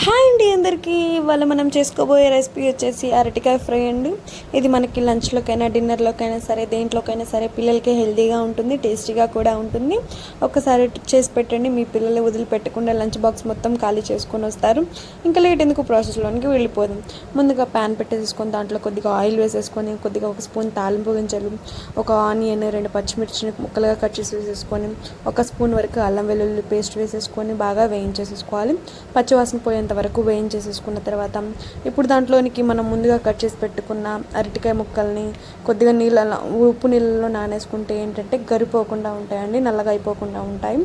Hi అండి అందరికీ. ఇవాళ మనం చేసుకోబోయే రెసిపీ వచ్చేసి అరటికాయ ఫ్రై అండి. ఇది మనకి లంచ్లోకైనా డిన్నర్లోకైనా సరే దేంట్లోకైనా సరే పిల్లలకి హెల్తీగా ఉంటుంది, టేస్టీగా కూడా ఉంటుంది. ఒకసారి చేసి పెట్టండి, మీ పిల్లలు వదిలిపెట్టకుండా లంచ్ బాక్స్ మొత్తం ఖాళీ చేసుకొని వస్తారు. ఇంకా లేట్ ఎందుకు ప్రాసెస్లోనికి వెళ్ళిపోదాం. ముందుగా ప్యాన్ పెట్టేసుకొని దాంట్లో కొద్దిగా ఆయిల్ వేసేసుకొని కొద్దిగా ఒక స్పూన్ తాలింపు గింజలు, ఒక ఆనియన్, 2 పచ్చిమిర్చిని ముక్కలుగా కట్ చేసి వేసేసుకొని ఒక స్పూన్ వరకు అల్లం వెల్లుల్లి పేస్ట్ వేసేసుకొని బాగా వేయించేసేసుకోవాలి. పచ్చివాసన పోయేంత వరకు వేయించేసేసుకున్న తర్వాత ఇప్పుడు దాంట్లోనికి మనం ముందుగా కట్ చేసి పెట్టుకున్న అరటికాయ ముక్కల్ని కొద్దిగా ఉప్పు నీళ్ళలో నానేసుకుంటే ఏంటంటే గరిపోకుండా ఉంటాయండి, నల్లగా అయిపోకుండా ఉంటాయి.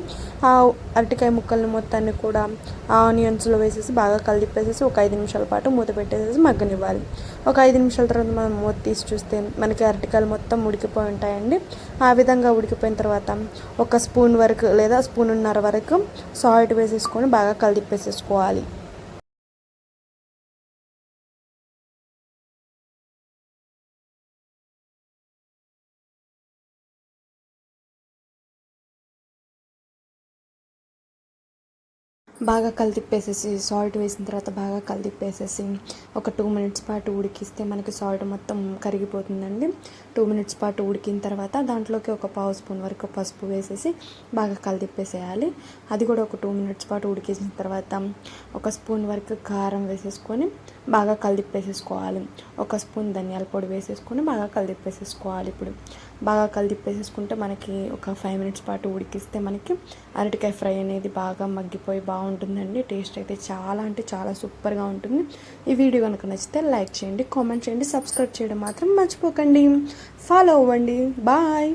ఆ అరటికాయ ముక్కల్ని మొత్తాన్ని కూడా ఆనియన్స్లో వేసేసి బాగా కలిపేసేసి ఒక 5 నిమిషాల పాటు మూత పెట్టేసేసి మగ్గనివ్వాలి. ఒక 5 నిమిషాల తర్వాత మనం మూత తీసి చూస్తే మనకి అరటికాయలు మొత్తం ఉడికిపోయి ఉంటాయండి. ఆ విధంగా ఉడికిపోయిన తర్వాత ఒక స్పూన్ వరకు లేదా స్పూన్నర వరకు సాల్ట్ వేసేసుకొని బాగా కలిపేసేసుకోవాలి. బాగా కలిపేసేసి సాల్ట్ వేసిన తర్వాత బాగా కలిపేసేసి ఒక 2 మినిట్స్ పాటు ఉడికిస్తే మనకి సాల్ట్ మొత్తం కరిగిపోతుందండి. 2 మినిట్స్ పాటు ఉడికిన తర్వాత దాంట్లోకి ఒక పావు స్పూన్ వరకు పసుపు వేసేసి బాగా కలిపేసేయాలి. అది కూడా ఒక 2 మినిట్స్ పాటు ఉడికేసిన తర్వాత ఒక స్పూన్ వరకు కారం వేసేసుకొని బాగా కలిపేసేసుకోవాలి. ఒక స్పూన్ ధనియాల పొడి వేసేసుకొని బాగా కలిపేసేసుకోవాలి. ఇప్పుడు బాగా కలిపేసేసుకుంటే మనకి ఒక 5 మినిట్స్ పాటు ఉడికిస్తే మనకి అరటికాయ ఫ్రై అనేది బాగా మగ్గిపోయి బాగుంటుందండి. టేస్ట్ అయితే చాలా అంటే చాలా సూపర్గా ఉంటుంది. ఈ వీడియో కనుక నచ్చితే లైక్ చేయండి, కామెంట్ చేయండి, సబ్స్క్రైబ్ చేయడం మాత్రం మర్చిపోకండి. ఫాలో అవ్వండి. బాయ్.